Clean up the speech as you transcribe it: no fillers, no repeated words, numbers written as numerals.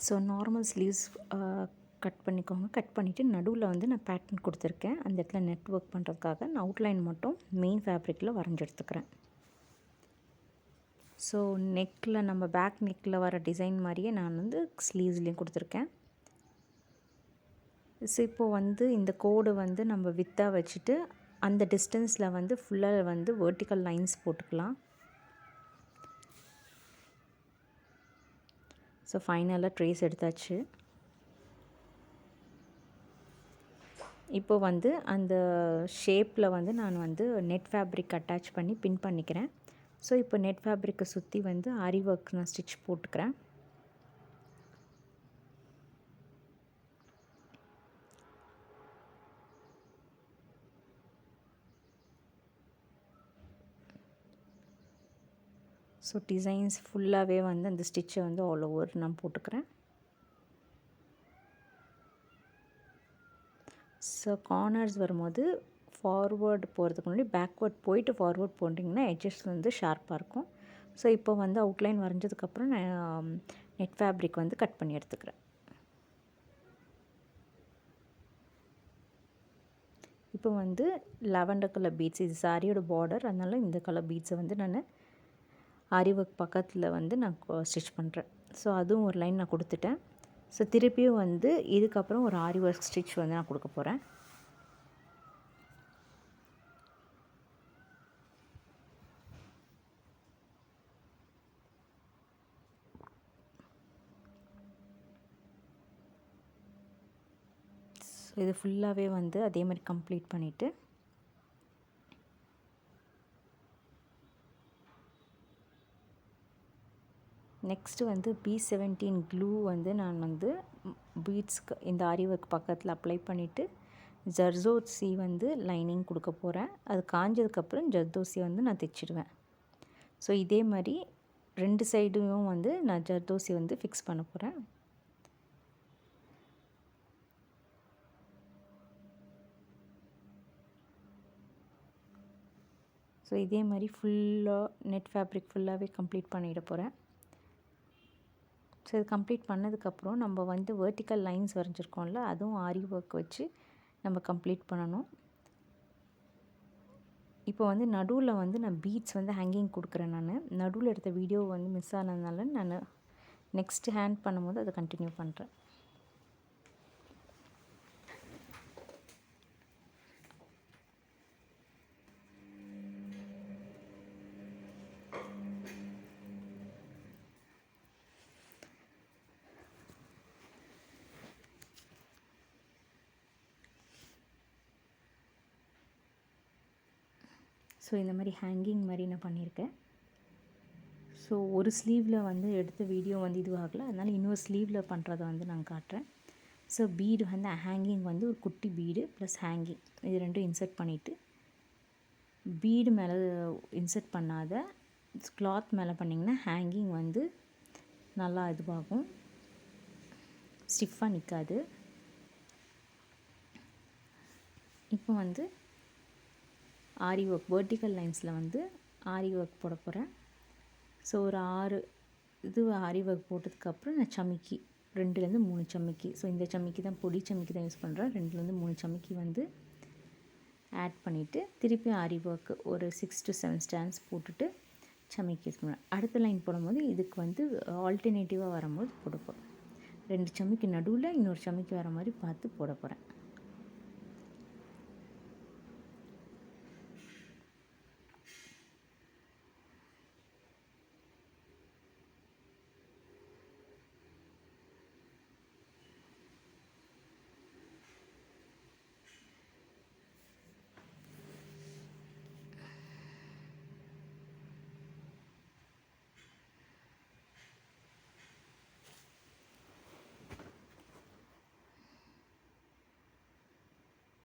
So normal sleeves cut பண்ணிக்கோங்க. Cut பண்ணிவிட்டு நடுவில் வந்து நான் பேட்டர்ன் கொடுத்துருக்கேன். அந்த இடத்துல நெட் ஒர்க் பண்ணுறதுக்காக நான் அவுட்லைன் மட்டும் மெயின் ஃபேப்ரிக்கில் வரைஞ்சி எடுத்துக்கிறேன். ஸோ நெக்கில் நம்ம பேக் நெக்கில் வர டிசைன் மாதிரியே நான் வந்து ஸ்லீவ்ஸ்லேயும் கொடுத்துருக்கேன். ஸோ இப்போது வந்து இந்த கோடு வந்து நம்ம வித்தாக வச்சுட்டு அந்த டிஸ்டன்ஸில் வந்து ஃபுல்லாக வந்து வெர்டிக்கல் லைன்ஸ் போட்டுக்கலாம். ஸோ ஃபைனலாக ட்ரேஸ் எடுத்தாச்சு. இப்போ வந்து அந்த ஷேப்பில் வந்து நான் வந்து நெட் ஃபேப்ரிக் அட்டாச் பண்ணி பின் பண்ணிக்கிறேன். ஸோ இப்போ நெட் ஃபேப்ரிக்கை சுற்றி வந்து ஆரி ஒர்க் நான் ஸ்டிச் போட்டுக்கிறேன். ஸோ டிசைன்ஸ் ஃபுல்லாகவே வந்து அந்த ஸ்டிச்சை வந்து ஆல் ஓவர் நான் போட்டுக்கிறேன். ஸோ கார்னர்ஸ் வரும்போது ஃபார்வேர்டு போகிறதுக்கு முன்னாடி பேக்வேர்ட் போயிட்டு ஃபார்வேர்ட் போட்டிங்கன்னா எட்ஜஸ் வந்து ஷார்ப்பாக இருக்கும். ஸோ இப்போ வந்து அவுட்லைன் வரைஞ்சதுக்கப்புறம் நான் நெட் ஃபேப்ரிக் வந்து கட் பண்ணி எடுத்துக்கிறேன். இப்போ வந்து லாவெண்டர் கலர் பீட்ஸ், இது சாரியோட பார்டர், அதனால் இந்த கலர் பீட்ஸை வந்து நான் ஆரி ஒர்க் பக்கத்தில் வந்து நான் ஸ்டிச் பண்ணுறேன். ஸோ அதுவும் ஒரு லைன் நான் கொடுத்துட்டேன். ஸோ திருப்பியும் வந்து இதுக்கப்புறம் ஒரு ஆரி ஒர்க் ஸ்டிச் வந்து நான் கொடுக்க போகிறேன். ஸோ இது ஃபுல்லாகவே வந்து அதே மாதிரி கம்ப்ளீட் பண்ணிவிட்டு நெக்ஸ்ட்டு வந்து B17 க்ளூ வந்து நான் வந்து பீட்ஸ்க்கு இந்த ஆரி ஒர்க் பக்கத்தில் அப்ளை பண்ணிவிட்டு ஜர்தோசி வந்து லைனிங் கொடுக்க போகிறேன். அது காஞ்சதுக்கப்புறம் ஜர்தோசி வந்து நான் தைச்சிடுவேன். ஸோ இதே மாதிரி 2 சைடும் வந்து நான் ஜர்தோசி வந்து ஃபிக்ஸ் பண்ண போகிறேன். ஸோ இதே மாதிரி ஃபுல்லாக நெட் ஃபேப்ரிக் ஃபுல்லாகவே கம்ப்ளீட் பண்ணிட போகிறேன். ஸோ இது கம்ப்ளீட் பண்ணதுக்கப்புறம் நம்ம வந்து வெர்டிக்கல் லைன்ஸ் வரைஞ்சிருக்கோம்ல, அதுவும் ஆரி ஒர்க் வச்சு நம்ம கம்ப்ளீட் பண்ணணும். இப்போ வந்து நடுவில் வந்து நான் பீட்ஸ் வந்து ஹேங்கிங் கொடுக்குறேன். நான் நடுவில் எடுத்த வீடியோ வந்து மிஸ் ஆனதுனால நான் நெக்ஸ்ட்டு ஹேண்ட் பண்ணும்போது அதை கண்டினியூ பண்ணுறேன். ஸோ இந்த மாதிரி ஹேங்கிங் மாதிரி நான் பண்ணியிருக்கேன். ஸோ ஒரு ஸ்லீவில் வந்து எடுத்த வீடியோ வந்து இதுவாகலை, அதனால் இன்னொரு ஸ்லீவில் பண்ணுறத வந்து நான் காட்டுறேன். ஸோ பீடு வந்து ஹேங்கிங் வந்து ஒரு குட்டி பீடு ப்ளஸ் ஹேங்கிங் இது ரெண்டும் இன்சர்ட் பண்ணிவிட்டு பீடு மேலே இன்சர்ட் பண்ணாத கிளாத் மேலே பண்ணிங்கன்னா ஹேங்கிங் வந்து நல்லா இதுவாகும், ஸ்டிஃபாக நிற்காது. இப்போ வந்து ஆரி ஒர்க் வெர்டிக்கல் லைன்ஸில் வந்து ஆரி ஒர்க் போட போகிறேன். ஸோ ஒரு 6 இது ஆரி ஒர்க் போட்டதுக்கப்புறம் நான் சமிக்கி 2லேருந்து 3 சமிக்கி, ஸோ இந்த சமிக்கி தான் பொடி சமிக்கி தான் யூஸ் பண்ணுறேன். 2லேருந்து 3 சமிக்கி வந்து ஆட் பண்ணிவிட்டு திருப்பி ஆரி ஒர்க்கு ஒரு 6 to 7 ஸ்டாண்ட்ஸ் போட்டுட்டு சமிக்கி யூஸ் பண்ணுவேன். அடுத்த லைன் போடும்போது இதுக்கு வந்து ஆல்டர்னேட்டிவாக வரும்போது போட போகிறேன். 2 சமிக்கி நடுவில் இன்னொரு சமிக்கி வர மாதிரி பார்த்து போட போகிறேன்.